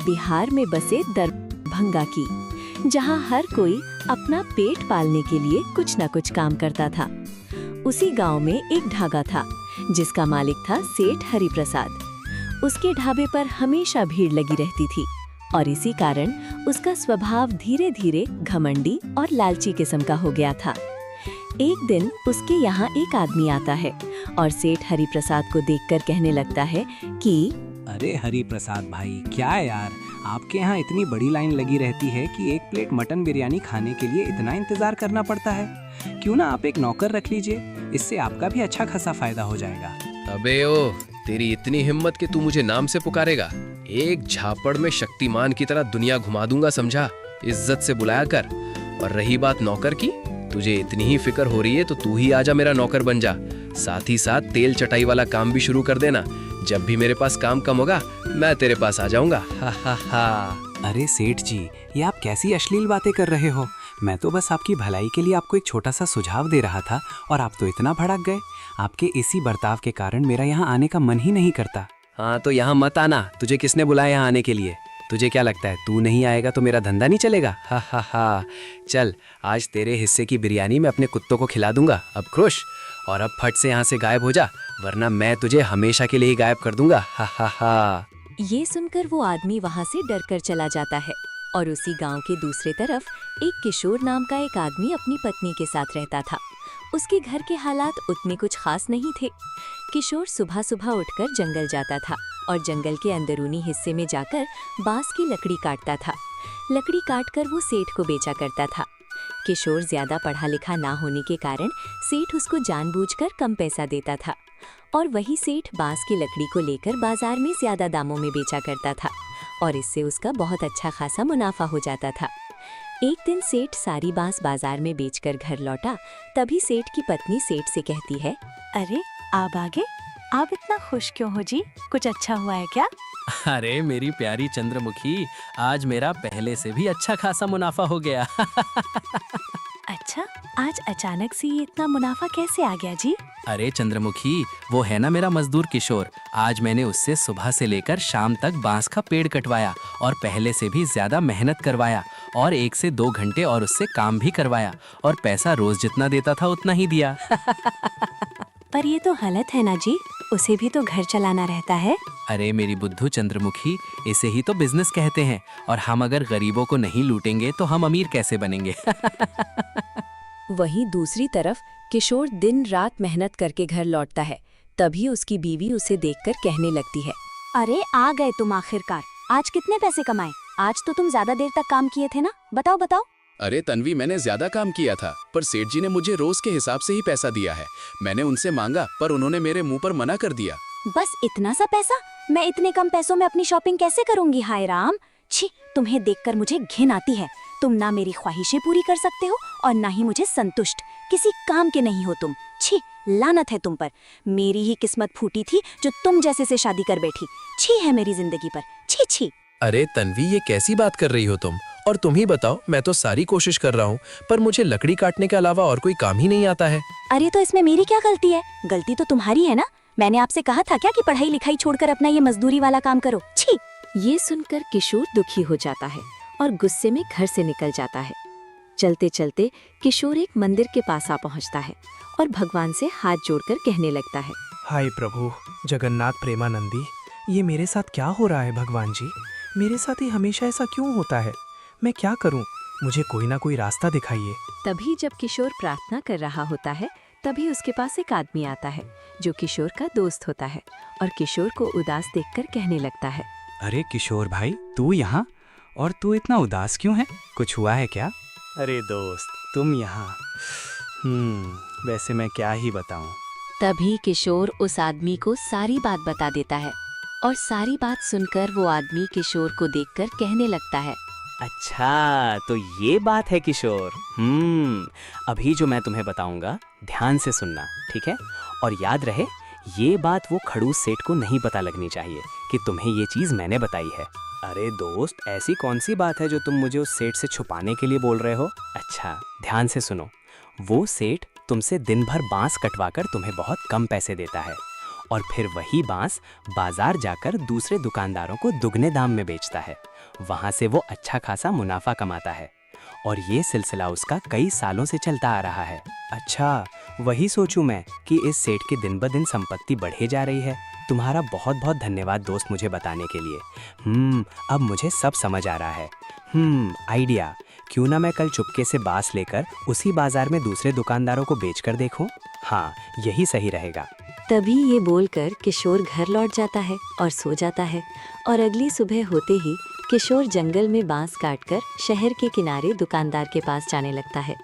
बिहार में बसे दरभंगा की, जहां हर कोई अपना पेट पालने के लिए कुछ न कुछ काम करता था। उसी गांव में एक ढाबा था जिसका मालिक था सेठ हरिप्रसाद। उसके ढाबे पर हमेशा भीड़ लगी रहती थी और इसी कारण उसका स्वभाव धीरे धीरे घमंडी और लालची किस्म का हो गया था। एक दिन उसके यहाँ एक आदमी आता है और सेठ हरिप्रसाद को देखकर कहने लगता है कि अरे हरिप्रसाद भाई, क्या है यार, आपके यहाँ इतनी बड़ी लाइन लगी रहती है कि एक प्लेट मटन बिरयानी खाने के लिए इतना इंतजार करना पड़ता है। क्यों ना आप एक नौकर रख लीजिए, इससे आपका भी अच्छा खासा फायदा हो जाएगा। अबे ओ, तेरी इतनी हिम्मत कि तू मुझे नाम से पुकारेगा? एक झापड़ में शक्तिमान की तरह दुनिया घुमा दूंगा, समझा? इज्जत से बुलाया कर। और रही बात नौकर की, तुझे इतनी ही फिक्र हो रही है तो तू ही आजा, मेरा नौकर बन जा। साथ ही साथ तेल चटाई वाला काम भी शुरू कर देना। जब भी मेरे पास काम कम होगा मैं तेरे पास आ जाऊंगा। हा हा हा। अरे सेठ जी, ये आप कैसी अश्लील बातें कर रहे हो? मैं तो बस आपकी भलाई के लिए आपको एक छोटा सा सुझाव दे रहा था और आप तो इतना भड़क गए। आपके इसी बर्ताव के कारण मेरा यहाँ आने का मन ही नहीं करता। हाँ तो यहाँ मत आना। तुझे किसने बुलाया यहाँ आने के लिए? तुझे क्या लगता है तू नहीं आएगा तो मेरा धंधा नहीं चलेगा? हा हा हा। चल, आज तेरे हिस्से की बिरयानी मैं अपने कुत्तों को खिला दूंगा। अब खुश? और अब फट से यहाँ से गायब हो जा, वरना मैं तुझे हमेशा के लिए ही गायब कर दूंगा। हा हा हा। ये सुनकर वो आदमी वहाँ से डरकर चला जाता है और उसी गांव के दूसरे तरफ एक किशोर नाम का एक आदमी अपनी पत्नी के साथ रहता था। उसके घर के हालात उतने कुछ खास नहीं थे। किशोर सुबह सुबह उठकर जंगल जाता था और जंगल के अंदरूनी हिस्से में जाकर बांस की लकड़ी काटता था। लकड़ी काटकर वो सेठ को बेचा करता था। किशोर ज्यादा पढ़ा लिखा ना होने के कारण सेठ उसको जानबूझकर कम पैसा देता था और वही सेठ बांस की लकड़ी को लेकर बाजार में ज्यादा दामों में बेचा करता था और इससे उसका बहुत अच्छा खासा मुनाफा हो जाता था। एक दिन सेठ सारी बांस बाजार में बेचकर घर लौटा। तभी सेठ की पत्नी सेठ से कहती है, अरे आप आ गए, आप इतना खुश क्यों हो जी? कुछ अच्छा हुआ है क्या? अरे मेरी प्यारी चंद्रमुखी, आज मेरा पहले से भी अच्छा खासा मुनाफा हो गया। अच्छा, आज अचानक से ये इतना मुनाफा कैसे आ गया जी? अरे चंद्रमुखी, वो है ना मेरा मजदूर किशोर। आज मैंने उससे सुबह से लेकर शाम तक बांस का पेड़ कटवाया और पहले से भी ज्यादा मेहनत करवाया और 1 से 2 घंटे और उससे काम भी करवाया और पैसा रोज जितना देता था उतना ही दिया। पर ये तो गलत है ना जी, उसे भी तो घर चलाना रहता है। अरे मेरी बुद्धू चंद्रमुखी, इसे ही तो बिजनेस कहते हैं और हम अगर गरीबों को नहीं लूटेंगे तो हम अमीर कैसे बनेंगे? वहीं दूसरी तरफ किशोर दिन रात मेहनत करके घर लौटता है। तभी उसकी बीवी उसे देखकर कहने लगती है, अरे आ गए तुम आखिरकार। आज कितने पैसे कमाए? आज तो तुम ज्यादा देर तक काम किए थे ना, बताओ बताओ। अरे तन्वी, मैंने ज्यादा काम किया था पर सेठ जी ने मुझे रोज के हिसाब से ही पैसा दिया है। मैंने उनसे मांगा पर उन्होंने मेरे मुंह पर मना कर दिया। बस इतना सा पैसा? मैं इतने कम पैसों में अपनी शॉपिंग कैसे करूंगी? हाय राम, छी, तुम्हें देखकर मुझे घिन आती है। तुम ना मेरी ख्वाहिशें पूरी कर सकते हो और ना ही मुझे संतुष्ट। किसी काम के नहीं हो तुम। छी, लानत है तुम पर। मेरी ही किस्मत फूटी थी जो तुम जैसे से शादी कर बैठी। छी है मेरी जिंदगी पर, छी छी। अरे तन्वी, ये कैसी बात कर रही हो तुम? और तुम ही बताओ, मैं तो सारी कोशिश कर रहा हूँ पर मुझे लकड़ी काटने के अलावा और कोई काम ही नहीं आता है। अरे तो इसमें मेरी क्या गलती है? गलती तो तुम्हारी है ना। मैंने आपसे कहा था क्या कि पढ़ाई लिखाई छोड़कर अपना ये मजदूरी वाला काम करो? छी। ये सुनकर किशोर दुखी हो जाता है और गुस्से में घर से निकल जाता है। चलते चलते किशोर एक मंदिर के पास आ पहुंचता है और भगवान से हाथ जोड़कर कहने लगता है, हाय प्रभु जगन्नाथ प्रेमानंदी, ये मेरे साथ क्या हो रहा है भगवान जी? मेरे साथ ही हमेशा ऐसा क्यों होता है? मैं क्या करूं? मुझे कोई ना कोई रास्ता दिखाइए। तभी जब किशोर प्रार्थना कर रहा होता है तभी उसके पास एक आदमी आता है जो किशोर का दोस्त होता है और किशोर को उदास देखकर कहने लगता है, अरे किशोर भाई, तू यहाँ? और तू इतना उदास क्यों है? कुछ हुआ है क्या? अरे दोस्त, तुम यहाँ? वैसे मैं क्या ही बताऊं। तभी किशोर उस आदमी को सारी बात बता देता है और सारी बात सुनकर वो आदमी किशोर को देखकर कहने लगता है, अच्छा तो ये बात है किशोर। अभी जो मैं तुम्हें बताऊंगा ध्यान से सुनना, ठीक है? और याद रहे, ये बात वो खड़ूस सेठ को नहीं पता लगनी चाहिए कि तुम्हें ये चीज मैंने बताई है। अरे दोस्त, ऐसी कौन सी बात है जो तुम मुझे उस सेठ से छुपाने के लिए बोल रहे हो? अच्छा ध्यान से सुनो। वो सेठ तुमसे दिन भर बांस कटवाकर तुम्हें बहुत कम पैसे देता है और फिर वही बांस बाजार जाकर दूसरे दुकानदारों को दुगने दाम में बेचता है। वहां से वो अच्छा खासा मुनाफा कमाता है और ये सिलसिला उसका कई सालों से चलता आ रहा है। अच्छा, वही सोचूं मैं कि इस सेठ की दिन ब दिन संपत्ति बढ़े जा रही है। तुम्हारा बहुत बहुत धन्यवाद दोस्त मुझे बताने के लिए। अब मुझे सब समझ आ रहा है। आइडिया, क्यों ना मैं कल चुपके से बांस लेकर उसी बाजार में दूसरे दुकानदारों को बेचकर देखूं? हाँ, यही सही रहेगा। तभी ये बोलकर किशोर घर लौट जाता है और सो जाता है। और अगली सुबह होते ही किशोर जंगल में बांस काटकर शहर के किनारे दुकानदार के पास जाने लगता है।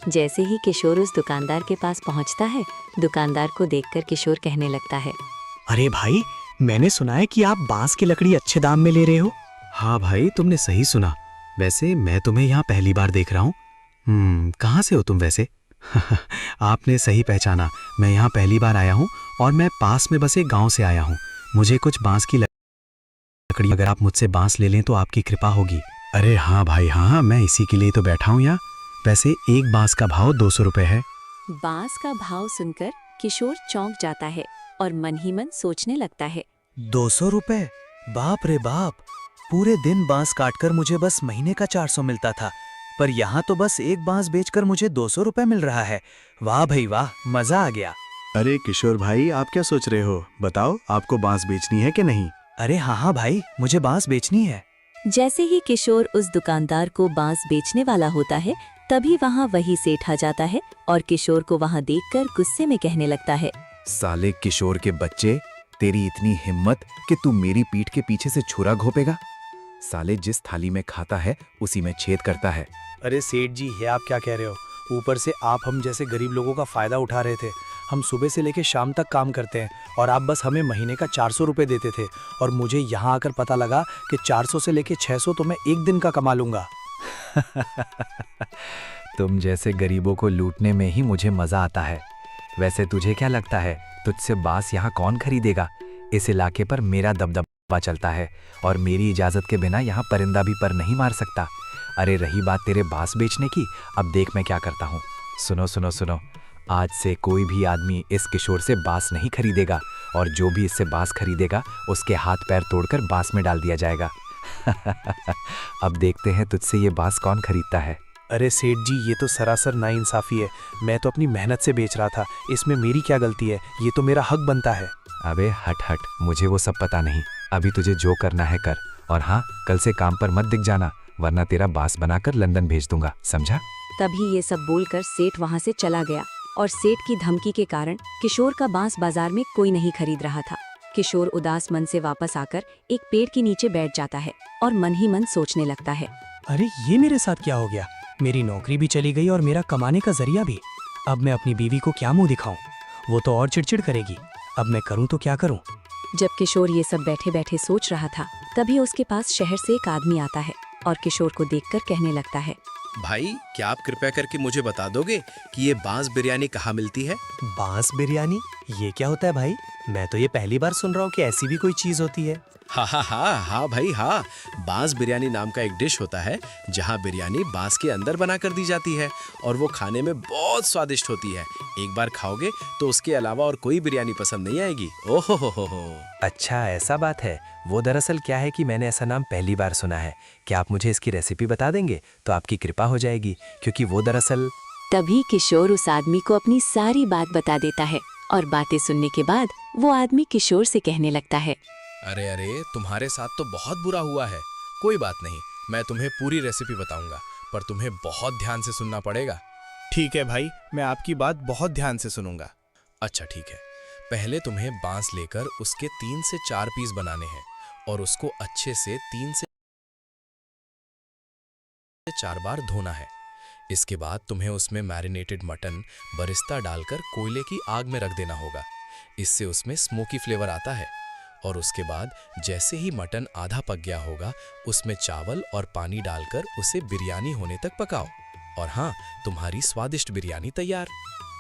जैसे ही किशोर उस दुकानदार के पास पहुंचता है, दुकानदार को देखकर किशोर कहने लगता है, अरे भाई, मैंने सुना है कि आप बांस की लकड़ी अच्छे दाम में ले रहे हो। हाँ भाई, तुमने सही सुना। वैसे मैं तुम्हें यहाँ पहली बार देख रहा हूँ। कहाँ से हो तुम वैसे? आपने सही पहचाना, मैं यहाँ पहली बार आया हूँ और मैं पास में बसे गांव से आया हूँ। मुझे कुछ बांस की लकड़ी, अगर आप मुझसे बांस ले लें तो आपकी कृपा होगी। अरे हाँ भाई, हाँ, मैं इसी के लिए तो बैठा हूँ यहाँ। वैसे एक बांस का भाव 200 रुपये है। बांस का भाव सुनकर किशोर चौंक जाता है और मन ही मन सोचने लगता है, 200 रुपए? बाप रे बाप, पूरे दिन बांस काटकर मुझे बस महीने का 400 मिलता था, पर यहाँ तो बस एक बांस बेचकर मुझे 200 रुपए मिल रहा है। वाह भाई वाह, मजा आ गया। अरे किशोर भाई, आप क्या सोच रहे हो? बताओ, आपको बांस बेचनी है कि नहीं? अरे हाँ भाई, मुझे बांस बेचनी है। जैसे ही किशोर उस दुकानदार को बांस बेचने वाला होता है, तभी वहाँ वही सेठ आ जाता है और किशोर को वहाँ देखकर गुस्से में कहने लगता है, साले किशोर के बच्चे, तेरी इतनी हिम्मत कि तू मेरी पीठ के पीछे से छुरा घोपेगा? साले जिस थाली में खाता है उसी में छेद करता है। अरे सेठ जी, ये आप क्या कह रहे हो? ऊपर से आप हम जैसे गरीब लोगों का फायदा उठा रहे थे। हम सुबह से लेकर शाम तक काम करते हैं और आप बस हमें महीने का 400 रुपए देते थे, और मुझे यहाँ आकर पता लगा कि 400 से लेकर 600 तो मैं एक दिन का कमा लूंगा। तुम जैसे गरीबों को लूटने में ही मुझे मजा आता है। वैसे तुझे क्या लगता है, तुझसे बांस यहाँ कौन खरीदेगा? इस इलाके पर मेरा दबदबा चलता है और मेरी इजाजत के बिना यहाँ परिंदा भी पर नहीं मार सकता। अरे रही बात तेरे बांस बेचने की, अब देख मैं क्या करता हूँ। सुनो सुनो सुनो, आज से कोई भी आदमी इस किशोर से बांस नहीं खरीदेगा, और जो भी इससे बांस खरीदेगा उसके हाथ पैर तोड़कर बांस में डाल दिया जाएगा। अब देखते हैं तुझसे ये बांस कौन खरीदता है। अरे सेठ जी, ये तो सरासर नाइंसाफी है। मैं तो अपनी मेहनत से बेच रहा था, इसमें मेरी क्या गलती है? ये तो मेरा हक बनता है। अबे हट हट, मुझे वो सब पता नहीं। अभी तुझे जो करना है कर, और हाँ, कल से काम पर मत दिख जाना, वरना तेरा बांस बनाकर लंदन भेज दूंगा, समझा? तभी ये सब बोलकर सेठ वहाँ से चला गया और सेठ की धमकी के कारण किशोर का बांस बाजार में कोई नहीं खरीद रहा था। किशोर उदास मन से वापस आकर एक पेड़ के नीचे बैठ जाता है और मन ही मन सोचने लगता है, अरे ये मेरे साथ क्या हो गया? मेरी नौकरी भी चली गई और मेरा कमाने का जरिया भी। अब मैं अपनी बीवी को क्या मुंह दिखाऊं? वो तो और चिड़चिड़ करेगी। अब मैं करूं तो क्या करूं? जब किशोर ये सब बैठे बैठे सोच रहा था, तभी उसके पास शहर से एक आदमी आता है और किशोर को देखकर कहने लगता है, भाई, क्या आप कृपया करके मुझे बता दोगे कि ये बांस बिरयानी कहाँ मिलती है? बांस बिरयानी? ये क्या होता है भाई? मैं तो ये पहली बार सुन रहा हूँ कि ऐसी भी कोई चीज होती है। हाँ हाँ हाँ हाँ भाई हाँ, बांस बिरयानी नाम का एक डिश होता है जहाँ बिरयानी बांस के अंदर बना कर दी जाती है और वो खाने में बहुत स्वादिष्ट होती है। एक बार खाओगे तो उसके अलावा और कोई बिरयानी पसंद नहीं आएगी। ओहो हो। अच्छा, ऐसा बात है। वो दरअसल क्या है कि मैंने ऐसा नाम पहली बार सुना है। क्या आप मुझे इसकी रेसिपी बता देंगे तो आपकी कृपा हो जाएगी, क्योंकि वो दरअसल। तभी किशोर उस आदमी को अपनी सारी बात बता देता है और बातें सुनने के बाद वो आदमी किशोर से कहने लगता है, अरे अरे, तुम्हारे साथ तो बहुत बुरा हुआ है। कोई बात नहीं, मैं तुम्हें पूरी रेसिपी बताऊंगा, पर तुम्हें बहुत ध्यान से सुनना पड़ेगा। ठीक है भाई, मैं आपकी बात बहुत ध्यान से सुनूंगा। अच्छा ठीक है, पहले तुम्हें बांस लेकर उसके 3 से 4 पीस बनाने हैं और उसको अच्छे से 3 से 4 बार धोना है। इसके बाद तुम्हें उसमें मैरिनेटेड मटन बरिस्ता डालकर कोयले की आग में रख देना होगा। इससे उसमें स्मोकी फ्लेवर आता है। और उसके बाद जैसे ही मटन आधा पक गया होगा, उसमें चावल और पानी डालकर उसे बिरयानी होने तक पकाओ। और हाँ, तुम्हारी स्वादिष्ट बिरयानी तैयार।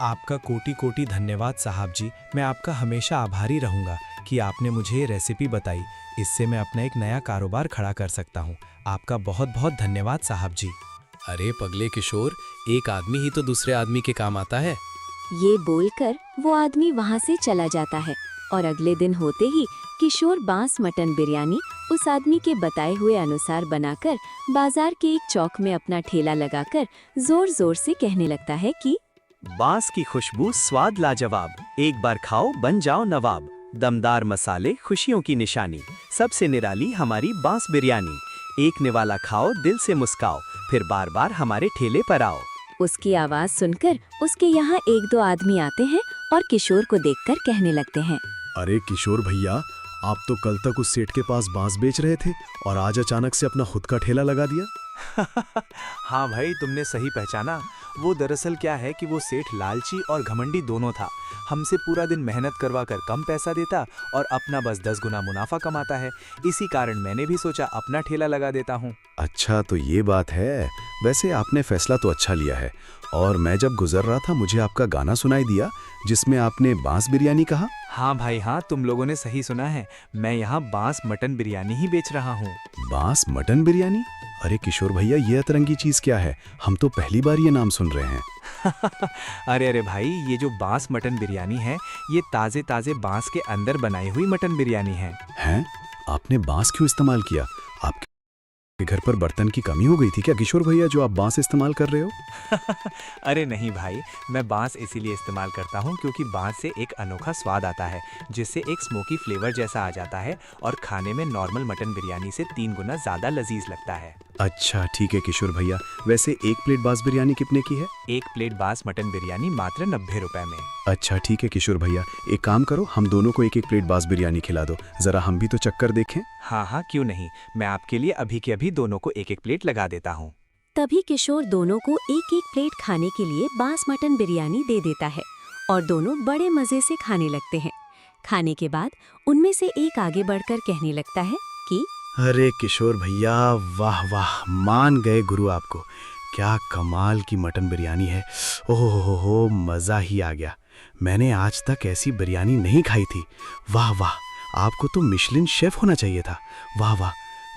आपका कोटि कोटि धन्यवाद साहब जी। मैं आपका हमेशा आभारी रहूंगा कि आपने मुझे ये रेसिपी बताई। इससे मैं अपना एक नया कारोबार खड़ा कर सकता हूँ। आपका बहुत बहुत धन्यवाद साहब जी। अरे पगले किशोर, एक आदमी ही तो दूसरे आदमी के काम आता है। ये बोलकर वो आदमी वहाँ से चला जाता है और अगले दिन होते ही किशोर बांस मटन बिरयानी उस आदमी के बताए हुए अनुसार बनाकर बाजार के एक चौक में अपना ठेला लगाकर जोर जोर से कहने लगता है कि बांस की खुशबू स्वाद लाजवाब, एक बार खाओ बन जाओ नवाब। दमदार मसाले खुशियों की निशानी, सबसे निराली हमारी बांस बिरयानी। एक निवाला खाओ दिल से मुस्काओ, फिर बार बार हमारे ठेले पर आओ। उसकी आवाज सुनकर उसके यहाँ एक दो आदमी आते हैं और किशोर को देखकर कहने लगते हैं, अरे किशोर भैया, आप तो कल तक उस सेठ के पास बांस बेच रहे थे और आज अचानक से अपना खुद का ठेला लगा दिया। हाँ भाई, तुमने सही पहचाना। वो दरअसल क्या है कि वो सेठ लालची और घमंडी दोनों था। हमसे पूरा दिन मेहनत करवा कर कम पैसा देता और अपना बस 10 गुना मुनाफा कमाता है। इसी कारण मैंने भी सोचा अपना ठेला लगा देता हूँ। अच्छा, तो ये बात है। वैसे आपने फैसला तो अच्छा लिया है। और मैं जब गुजर रहा था मुझे आपका गाना सुनाई दिया जिसमें आपने बांस बिरयानी कहा। हाँ भाई हाँ, तुम लोगों ने सही सुना है। मैं यहाँ बांस मटन बिरयानी ही बेच रहा हूँ। बांस मटन बिरयानी? अरे किशोर भैया, ये अतरंगी चीज क्या है? हम तो पहली बार ये नाम सुन रहे हैं। अरे अरे भाई, ये जो बांस मटन बिरयानी है, ये ताजे ताजे बांस के अंदर बनाई हुई मटन बिरयानी है। हैं? आपने बांस क्यों इस्तेमाल किया? आपके घर पर बर्तन की कमी हो गई थी क्या किशोर भैया, जो आप बांस इस्तेमाल कर रहे हो? अरे नहीं भाई, मैं बांस इसीलिए इस्तेमाल करता हूँ क्योंकि बांस से एक अनोखा स्वाद आता है, जिससे एक स्मोकी फ्लेवर जैसा आ जाता है और खाने में नॉर्मल मटन बिरयानी से 3 गुना ज्यादा लजीज लगता है। अच्छा ठीक है किशोर भैया। वैसे एक प्लेट बांस बिरयानी कितने की है? एक प्लेट बांस मटन बिरयानी मात्र 90 रुपए में। अच्छा ठीक है किशोर भैया, एक काम करो, हम दोनों को एक एक प्लेट बांस बिरयानी खिला दो, जरा हम भी तो चक्कर देखें। हाँ हाँ, क्यों नहीं, मैं आपके लिए अभी के अभी दोनों को एक एक प्लेट लगा देता हूँ। तभी किशोर दोनों को एक एक प्लेट खाने के लिए बांस मटन बिरयानी दे देता है और दोनों बड़े मजे से खाने लगते हैं। खाने के बाद उनमें से एक आगे बढ़कर कहने लगता है कि अरे किशोर भैया, वाह वाह, मान गए गुरु आपको। क्या कमाल की मटन बिरयानी है। ओह हो, मज़ा ही आ गया। मैंने आज तक ऐसी बिरयानी नहीं खाई थी। वाह वाह, आपको तो मिशलिन शेफ होना चाहिए था। वाह वाह,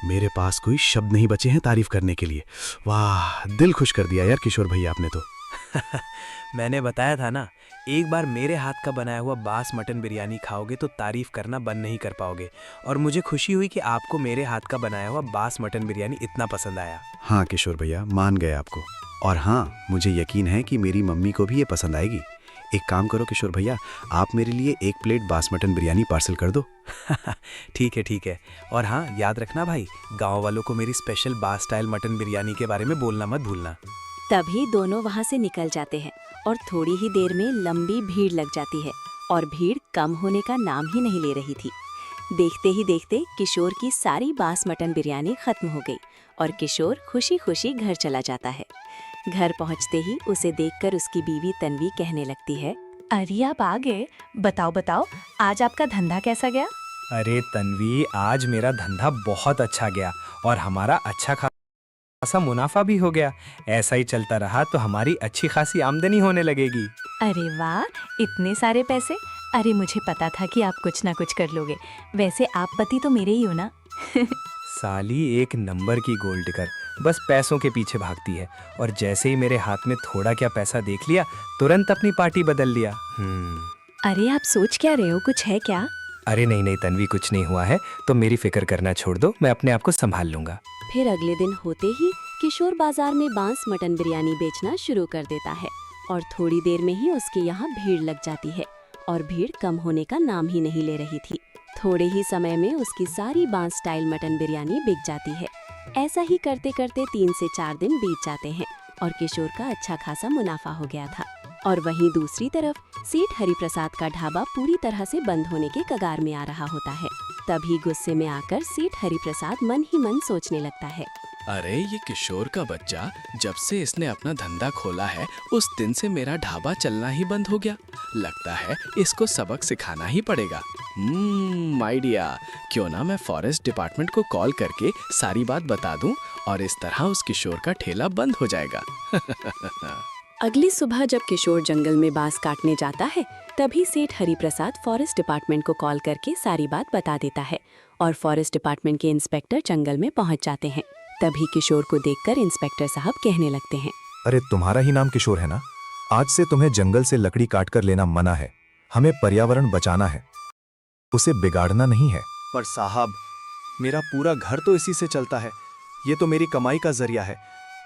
मेरे पास कोई शब्द नहीं बचे हैं तारीफ करने के लिए। वाह, दिल खुश कर दिया यार किशोर भैया आपने तो। मैंने बताया था ना, एक बार मेरे हाथ का बनाया हुआ बांस मटन बिरयानी खाओगे तो तारीफ करना बंद नहीं कर पाओगे। और मुझे खुशी हुई कि आपको मेरे हाथ का बनाया हुआ बांस मटन बिरयानी इतना पसंद आया। हाँ किशोर भैया, मान गए आपको। और हाँ, मुझे यकीन है कि मेरी मम्मी को भी ये पसंद आएगी। एक काम करो किशोर भैया, आप मेरे लिए एक प्लेट बांस मटन बिरयानी पार्सल कर दो। ठीक है ठीक है। और हाँ, याद रखना भाई, गाँव वालों को मेरी स्पेशल बांस स्टाइल मटन बिरयानी के बारे में बोलना मत भूलना। तभी दोनों वहां से निकल जाते हैं और थोड़ी ही देर में लंबी भीड़ लग जाती है और भीड़ कम होने का नाम ही नहीं ले रही थी। देखते ही देखते किशोर की सारी बांस मटन बिरयानी खत्म हो गई और किशोर खुशी खुशी घर चला जाता है। घर पहुंचते ही उसे देखकर उसकी बीवी तन्वी कहने लगती है, अरे आप आ गए, बताओ बताओ, आज आपका धंधा कैसा गया? अरे तन्वी, आज मेरा धंधा बहुत अच्छा गया और हमारा अच्छा खासा मुनाफा भी हो गया। ऐसा ही चलता रहा तो हमारी अच्छी खासी आमदनी होने लगेगी। अरे वाह, इतने सारे पैसे! अरे मुझे पता था कि आप कुछ ना कुछ कर लोगे। वैसे आप पति तो मेरे ही हो ना? साली एक नंबर की गोल्ड डिगर, बस पैसों के पीछे भागती है और जैसे ही मेरे हाथ में थोड़ा क्या पैसा देख लिया, तुरंत अपनी पार्टी बदल लिया। अरे आप सोच क्या रहे हो, कुछ है क्या? अरे नहीं नहीं तन्वी, कुछ नहीं हुआ है, तो मेरी फिक्र करना छोड़ दो, मैं अपने आप को संभाल लूंगा। फिर अगले दिन होते ही किशोर बाजार में बांस मटन बिरयानी बेचना शुरू कर देता है और थोड़ी देर में ही उसके यहाँ भीड़ लग जाती है और भीड़ कम होने का नाम ही नहीं ले रही थी। थोड़े ही समय में उसकी सारी बांस स्टाइल मटन बिरयानी बिक जाती है। ऐसा ही करते करते 3 से 4 दिन बीत जाते हैं और किशोर का अच्छा खासा मुनाफा हो गया था। और वहीं दूसरी तरफ सेठ हरिप्रसाद का ढाबा पूरी तरह से बंद होने के कगार में आ रहा होता है। तभी गुस्से में आकर सेठ हरिप्रसाद मन ही मन सोचने लगता है, अरे ये किशोर का बच्चा, जब से इसने अपना धंधा खोला है उस दिन से मेरा ढाबा चलना ही बंद हो गया। लगता है इसको सबक सिखाना ही पड़ेगा। आइडिया, क्यों ना मैं फॉरेस्ट डिपार्टमेंट को कॉल करके सारी बात बता दूं और इस तरह उस किशोर का ठेला बंद हो जाएगा। अगली सुबह जब किशोर जंगल में बांस काटने जाता है, तभी सेठ हरिप्रसाद फॉरेस्ट डिपार्टमेंट को कॉल करके सारी बात बता देता है और फॉरेस्ट डिपार्टमेंट के इंस्पेक्टर जंगल में पहुंच जाते हैं। तभी किशोर को देखकर इंस्पेक्टर साहब कहने लगते हैं, अरे तुम्हारा ही नाम किशोर है ना? आज से तुम्हें जंगल से लकड़ी काट कर लेना मना है। हमें पर्यावरण बचाना है। उसे बिगाड़ना नहीं है। पर साहब, मेरा पूरा घर तो इसी से चलता है। ये तो मेरी कमाई का जरिया है।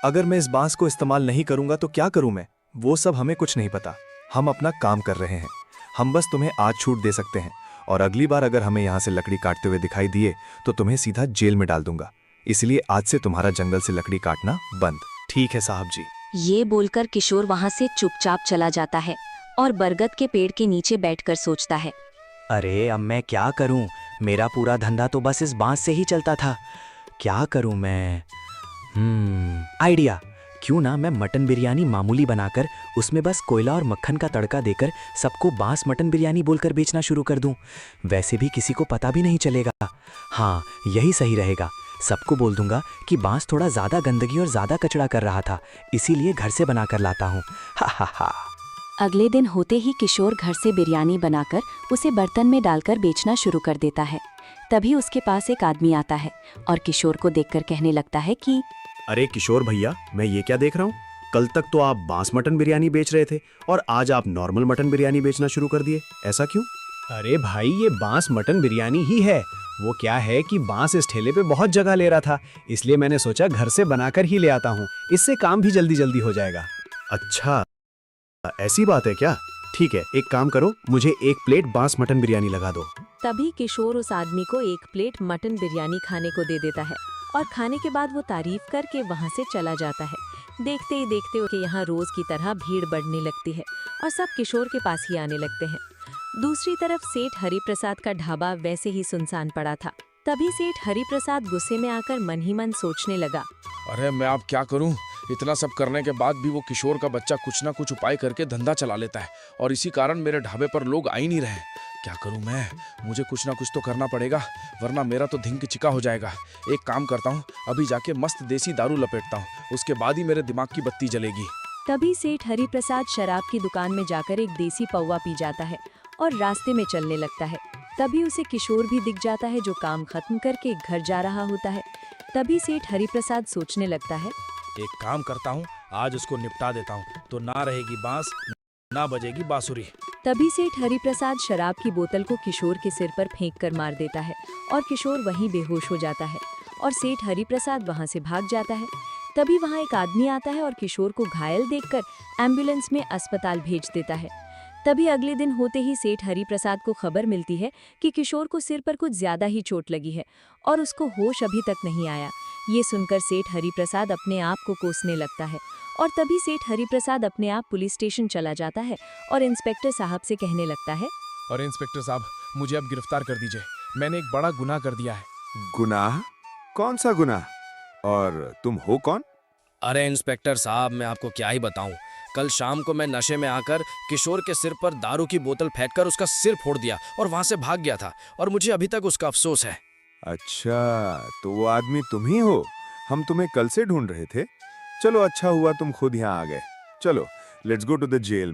अगर मैं इस बांस को इस्तेमाल नहीं करूंगा तो क्या करूं मैं? वो सब हमें कुछ नहीं पता। हम अपना काम कर रहे हैं। हम बस तुम्हें आज छूट दे सकते हैं, और अगली बार अगर हमें यहाँ से लकड़ी काटते हुए दिखाई दिए तो तुम्हें सीधा जेल में डाल दूंगा। इसलिए आज से तुम्हारा जंगल से लकड़ी काटना बंद। ठीक है साहब जी। ये बोलकर किशोर वहाँ से चुपचाप चला जाता है और बरगद के पेड़ के नीचे बैठकर सोचता है। अरे अब मैं क्या करूं? मेरा पूरा धंधा तो बस इस बांस से ही चलता था। क्या करूं मैं? आइडिया। क्यों ना मैं मटन बिरयानी मामूली बनाकर उसमें बस कोयला और मक्खन का तड़का देकर सबको बांस मटन बिरयानी बोलकर बेचना शुरू कर दूं। वैसे भी किसी को पता भी नहीं चलेगा। हाँ, यही सही रहेगा। सबको बोल दूंगा कि बांस थोड़ा ज्यादा गंदगी और ज्यादा कचरा कर रहा था, इसीलिए घर से बनाकर लाता हूँ। हा हा हा। अगले दिन होते ही किशोर घर से बिरयानी बनाकर उसे बर्तन में डालकर बेचना शुरू कर देता है। तभी उसके पास एक आदमी आता है और किशोर को देखकर कहने लगता है कि अरे किशोर भैया, मैं ये क्या देख रहा हूँ? कल तक तो आप बांस मटन बिरयानी बेच रहे थे और आज आप नॉर्मल मटन बिरयानी बेचना शुरू कर दिए। ऐसा क्यों? अरे भाई, ये बांस मटन बिरयानी ही है। वो क्या है कि बांस इस ठेले पे बहुत जगह ले रहा था, इसलिए मैंने सोचा घर से बनाकर ही ले आता हूँ। इससे काम भी जल्दी जल्दी हो जाएगा। अच्छा, ऐसी बात है क्या? ठीक है, एक काम करो, मुझे एक प्लेट बांस मटन बिरयानी लगा दो। तभी किशोर उस आदमी को एक प्लेट मटन बिरयानी खाने को दे देता है और खाने के बाद वो तारीफ करके वहाँ से चला जाता है। देखते ही देखते उसके यहाँ रोज की तरह भीड़ बढ़ने लगती है और सब किशोर के पास ही आने लगते हैं। दूसरी तरफ सेठ हरिप्रसाद का ढाबा वैसे ही सुनसान पड़ा था। तभी सेठ हरिप्रसाद गुस्से में आकर मन ही मन सोचने लगा। अरे मैं अब क्या करूं? इतना सब करने के बाद भी वो किशोर का बच्चा कुछ ना कुछ उपाय करके धंधा चला लेता है और इसी कारण मेरे ढाबे पर लोग आ ही नहीं रहे। क्या करूं मैं? मुझे कुछ ना कुछ तो करना पड़ेगा, वरना मेरा तो धिंक चिका हो जाएगा। एक काम करता हूं, अभी जाके मस्त देसी दारू लपेटता हूं, उसके बाद ही मेरे दिमाग की बत्ती जलेगी। तभी सेठ हरिप्रसाद शराब की दुकान में जाकर एक देसी पौवा पी जाता है और रास्ते में चलने लगता है। तभी उसे किशोर भी दिख जाता है जो काम खत्म करके घर जा रहा होता है। तभी सेठ हरिप्रसाद सोचने लगता है, एक काम करता हूँ, आज उसको निपटा देता हूँ, तो ना रहेगी बांस, ना बजेगी बांसुरी। तभी सेठ हरिप्रसाद शराब की बोतल को किशोर के सिर पर फेंक कर मार देता है और किशोर वहीं बेहोश हो जाता है और सेठ हरिप्रसाद वहां से भाग जाता है। तभी वहां एक आदमी आता है और किशोर को घायल देखकर एम्बुलेंस में अस्पताल भेज देता है। तभी अगले दिन होते ही सेठ हरिप्रसाद को खबर मिलती है कि किशोर को सिर पर कुछ ज्यादा ही चोट लगी है और उसको होश अभी तक नहीं आया। ये सुनकर सेठ हरिप्रसाद अपने आप को कोसने लगता है और तभी सेठ हरिप्रसाद अपने आप पुलिस स्टेशन चला जाता है और इंस्पेक्टर साहब से कहने लगता है, और इंस्पेक्टर साहब, मुझे अब गिरफ्तार कर दीजिए। मैंने एक बड़ा गुनाह कर दिया है। गुनाह? कौन सा गुनाह? और तुम हो कौन? अरे इंस्पेक्टर साहब, मैं आपको क्या ही बताऊं। कल शाम को मैं नशे में आकर किशोर के सिर पर दारू की बोतल फेंककर उसका सिर फोड़ दिया और वहां से भाग गया था और मुझे अभी तक उसका अफसोस है। अच्छा, तो वो आदमी तुम ही हो? हम तुम्हें कल से ढूंढ रहे थे। चलो, अच्छा हुआ तुम खुद यहाँ आ गए। चलो, let's go to the jail.